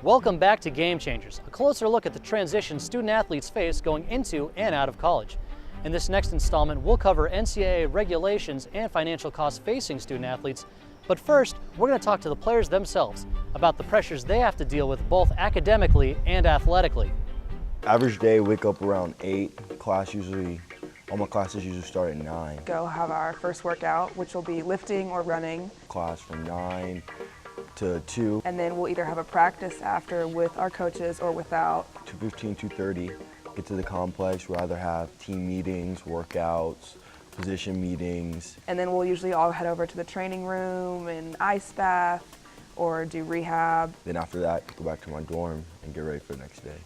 Welcome back to Game Changers, a closer look at the transition student athletes face going into and out of college. In this next installment, we'll cover NCAA regulations and financial costs facing student athletes. But first, we're going to talk to the players themselves about the pressures they have to deal with both academically and athletically. Average day, wake up around 8. All my classes usually start at 9. Go have our first workout, which will be lifting or running. Class from 9 to 2. And then we'll either have a practice after with our coaches or without. 2:15, 2:30, get to the complex. We'll either have team meetings, workouts, position meetings. And then we'll usually all head over to the training room and ice bath or do rehab. Then after that, go back to my dorm and get ready for the next day.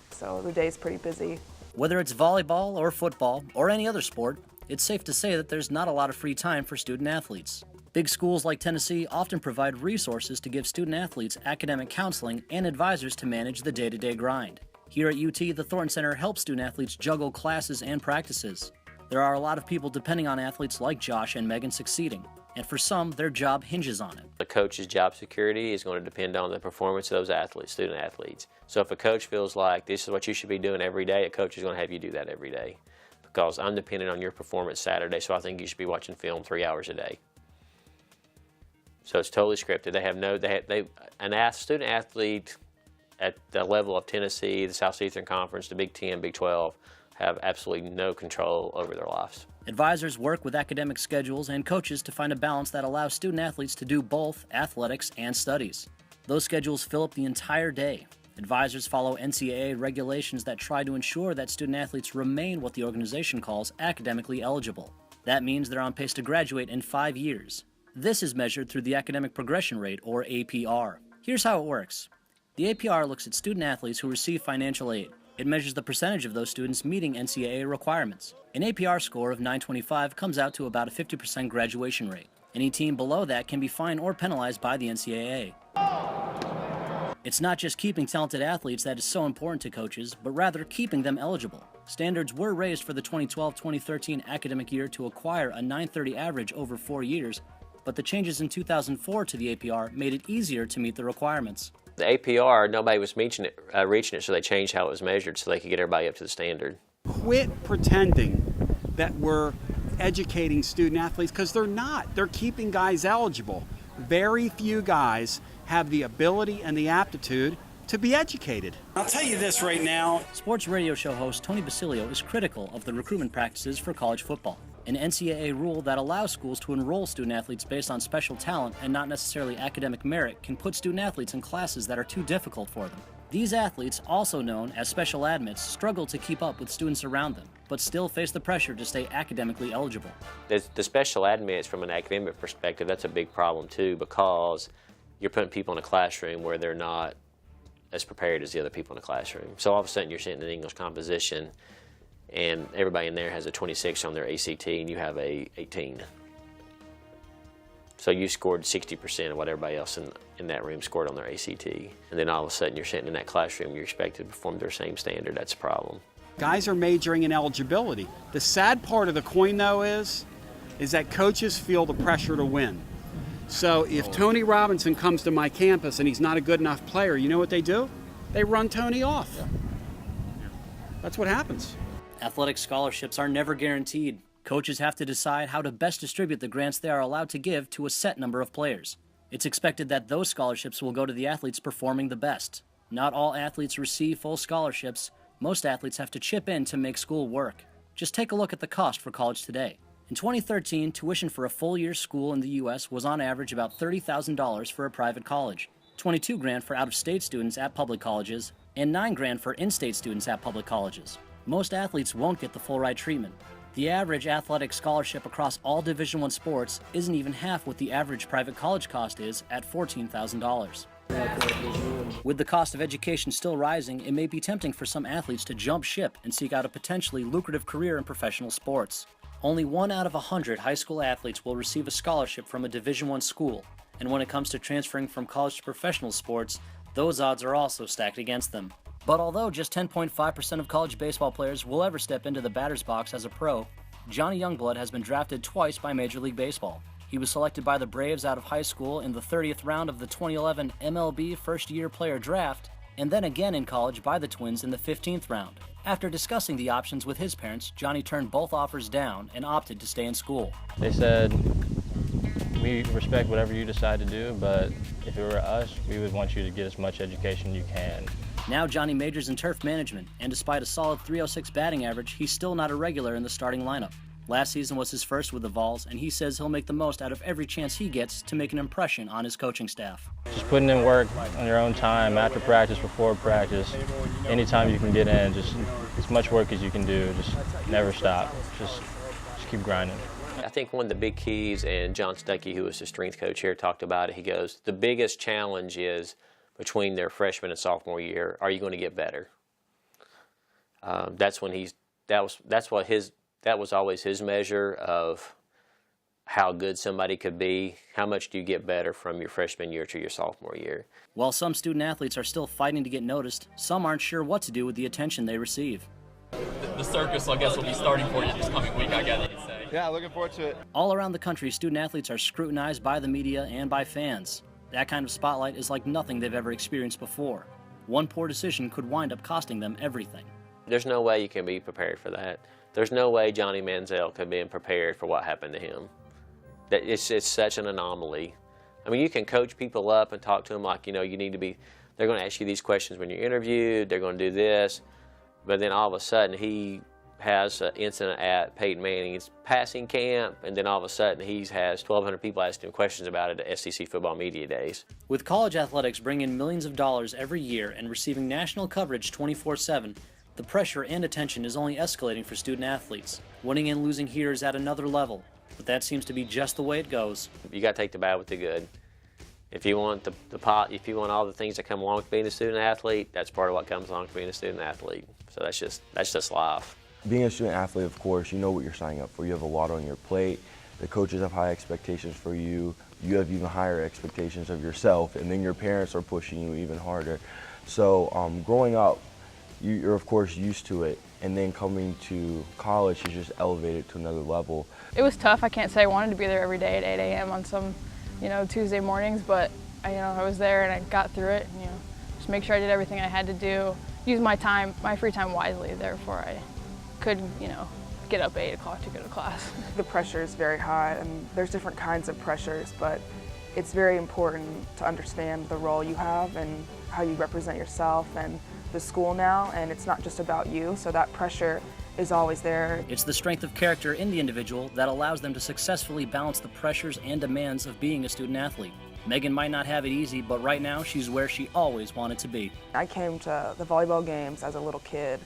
So the day's pretty busy. Whether it's volleyball or football or any other sport, it's safe to say that there's not a lot of free time for student athletes. Big schools like Tennessee often provide resources to give student athletes academic counseling and advisors to manage the day-to-day grind. Here at UT, the Thornton Center helps student athletes juggle classes and practices. There are a lot of people depending on athletes like Josh and Megan succeeding, and for some, their job hinges on it. The coach's job security is going to depend on the performance of those athletes, student athletes. So if a coach feels like this is what you should be doing every day, a coach is going to have you do that every day. Because I'm dependent on your performance Saturday, so I think you should be watching film 3 hours a day. So it's totally scripted. They have no, student athlete at the level of Tennessee, the Southeastern Conference, the Big 10, Big 12, have absolutely no control over their lives. Advisors work with academic schedules and coaches to find a balance that allows student athletes to do both athletics and studies. Those schedules fill up the entire day. Advisors follow NCAA regulations that try to ensure that student athletes remain what the organization calls academically eligible. That means they're on pace to graduate in 5 years. This is measured through the Academic Progression Rate, or APR. Here's how it works. The APR looks at student athletes who receive financial aid. It measures the percentage of those students meeting NCAA requirements. An APR score of 925 comes out to about a 50% graduation rate. Any team below that can be fined or penalized by the NCAA. It's not just keeping talented athletes that is so important to coaches, but rather keeping them eligible. Standards were raised for the 2012-2013 academic year to acquire a 930 average over 4 years, but the changes in 2004 to the APR made it easier to meet the requirements. The APR, nobody was reaching it, so they changed how it was measured so they could get everybody up to the standard. Quit pretending that we're educating student athletes, because they're not. They're keeping guys eligible. Very few guys have the ability and the aptitude to be educated. I'll tell you this right now. Sports radio show host Tony Basilio is critical of the recruitment practices for college football, an NCAA rule that allows schools to enroll student athletes based on special talent and not necessarily academic merit can put student athletes in classes that are too difficult for them. These athletes, also known as special admits, struggle to keep up with students around them, but still face the pressure to stay academically eligible. The special admits, from an academic perspective, that's a big problem too, because you're putting people in a classroom where they're not as prepared as the other people in the classroom. So all of a sudden you're sitting in English composition and everybody in there has a 26 on their ACT and you have a 18. So you scored 60% of what everybody else in that room scored on their ACT. And then all of a sudden you're sitting in that classroom, you're expected to perform their same standard. That's a problem. Guys are majoring in eligibility. The sad part of the coin, though, is that coaches feel the pressure to win. So if Tony Robinson comes to my campus and he's not a good enough player, you know what they do? They run Tony off. Yeah. That's what happens. Athletic scholarships are never guaranteed. Coaches have to decide how to best distribute the grants they are allowed to give to a set number of players. It's expected that those scholarships will go to the athletes performing the best. Not all athletes receive full scholarships. Most athletes have to chip in to make school work. Just take a look at the cost for college today. In 2013, tuition for a full year school in the U.S. was on average about $30,000 for a private college, $22,000 for out-of-state students at public colleges, and $9,000 for in-state students at public colleges. Most athletes won't get the full ride treatment. The average athletic scholarship across all Division I sports isn't even half what the average private college cost is at $14,000. With the cost of education still rising, it may be tempting for some athletes to jump ship and seek out a potentially lucrative career in professional sports. Only 1 out of 100 high school athletes will receive a scholarship from a Division I school, and when it comes to transferring from college to professional sports, those odds are also stacked against them. But although just 10.5% of college baseball players will ever step into the batter's box as a pro, Johnny Youngblood has been drafted twice by Major League Baseball. He was selected by the Braves out of high school in the 30th round of the 2011 MLB First-Year Player Draft, and then again in college by the Twins in the 15th round. After discussing the options with his parents, Johnny turned both offers down and opted to stay in school. They said, we respect whatever you decide to do, but if it were us, we would want you to get as much education you can. Now Johnny majors in turf management, and despite a solid .306 batting average, he's still not a regular in the starting lineup. Last season was his first with the Vols, and he says he'll make the most out of every chance he gets to make an impression on his coaching staff. Just putting in work on your own time, after practice, before practice, anytime you can get in, just as much work as you can do, just never stop, just keep grinding. I think one of the big keys, and John Stuckey, who was the strength coach here, talked about it. He goes, the biggest challenge is between their freshman and sophomore year, are you going to get better? That was always his measure of how good somebody could be. How much do you get better from your freshman year to your sophomore year? While some student athletes are still fighting to get noticed, some aren't sure what to do with the attention they receive. The circus, I guess, will be starting for you this coming week, I gather you'd say. Yeah, looking forward to it. All around the country, student athletes are scrutinized by the media and by fans. That kind of spotlight is like nothing they've ever experienced before. One poor decision could wind up costing them everything. There's no way you can be prepared for that. There's no way Johnny Manziel could be prepared for what happened to him. It's such an anomaly. I mean, you can coach people up and talk to them like, you know, you need to be, they're going to ask you these questions when you're interviewed, they're going to do this, but then all of a sudden he has an incident at Peyton Manning's passing camp, and then all of a sudden he has 1,200 people asking him questions about it at SEC football media days. With college athletics bringing in millions of dollars every year and receiving national coverage 24/7, the pressure and attention is only escalating for student athletes. Winning and losing here is at another level, but that seems to be just the way it goes. You got to take the bad with the good. If you want if you want all the things that come along with being a student athlete, that's part of what comes along with being a student athlete. So that's just life. Being a student athlete, of course, you know what you're signing up for. You have a lot on your plate. The coaches have high expectations for you. You have even higher expectations of yourself, and then your parents are pushing you even harder. So growing up, you're of course used to it, and then coming to college, you just elevate it to another level. It was tough. I can't say I wanted to be there every day at 8 a.m. on some, Tuesday mornings, but I was there and I got through it. And, just make sure I did everything I had to do. Use my free time wisely. Therefore, I could, get up at 8 o'clock to go to class. The pressure is very high, and there's different kinds of pressures, but it's very important to understand the role you have and how you represent yourself and the school now, and it's not just about you, so that pressure is always there. It's the strength of character in the individual that allows them to successfully balance the pressures and demands of being a student athlete. Megan might not have it easy, but right now she's where she always wanted to be. I came to the volleyball games as a little kid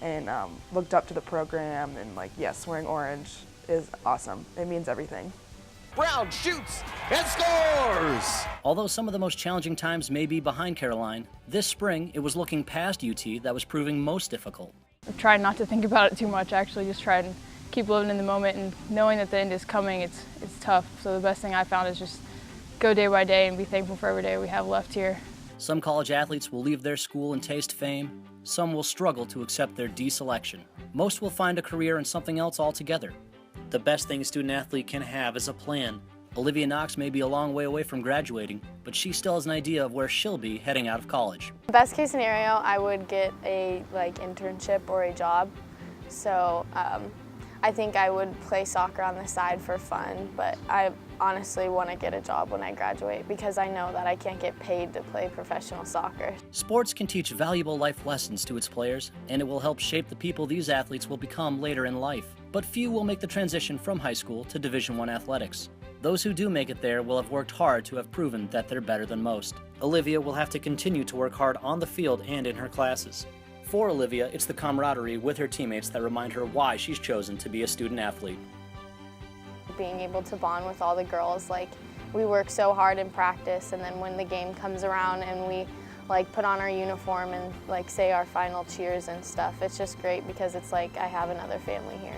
and looked up to the program, and yes, wearing orange is awesome. It means everything. Brown shoots and scores! Although some of the most challenging times may be behind Caroline, this spring it was looking past UT that was proving most difficult. I've tried not to think about it too much, actually, just try and keep living in the moment, and knowing that the end is coming, it's tough. So the best thing I found is just go day by day and be thankful for every day we have left here. Some college athletes will leave their school and taste fame. Some will struggle to accept their deselection. Most will find a career in something else altogether. The best thing a student athlete can have is a plan. Olivia Knox may be a long way away from graduating, but she still has an idea of where she'll be heading out of college. Best case scenario, I would get a internship or a job. So I think I would play soccer on the side for fun, but I honestly want to get a job when I graduate because I know that I can't get paid to play professional soccer. Sports can teach valuable life lessons to its players, and it will help shape the people these athletes will become later in life. But few will make the transition from high school to Division I athletics. Those who do make it there will have worked hard to have proven that they're better than most. Olivia will have to continue to work hard on the field and in her classes. For Olivia, it's the camaraderie with her teammates that remind her why she's chosen to be a student athlete. Being able to bond with all the girls, we work so hard in practice, and then when the game comes around and we put on our uniform and say our final cheers and stuff, it's just great because it's like I have another family here.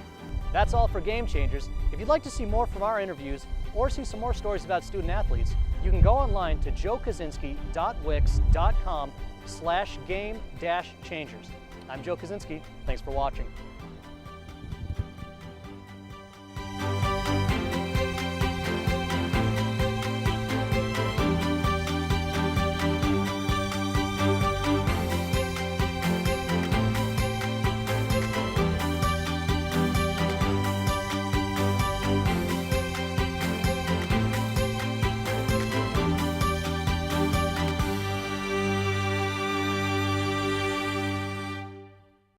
That's all for Game Changers. If you'd like to see more from our interviews or see some more stories about student athletes, you can go online to joekosinski.wix.com/game-changers. I'm Joe Kosinski. Thanks for watching.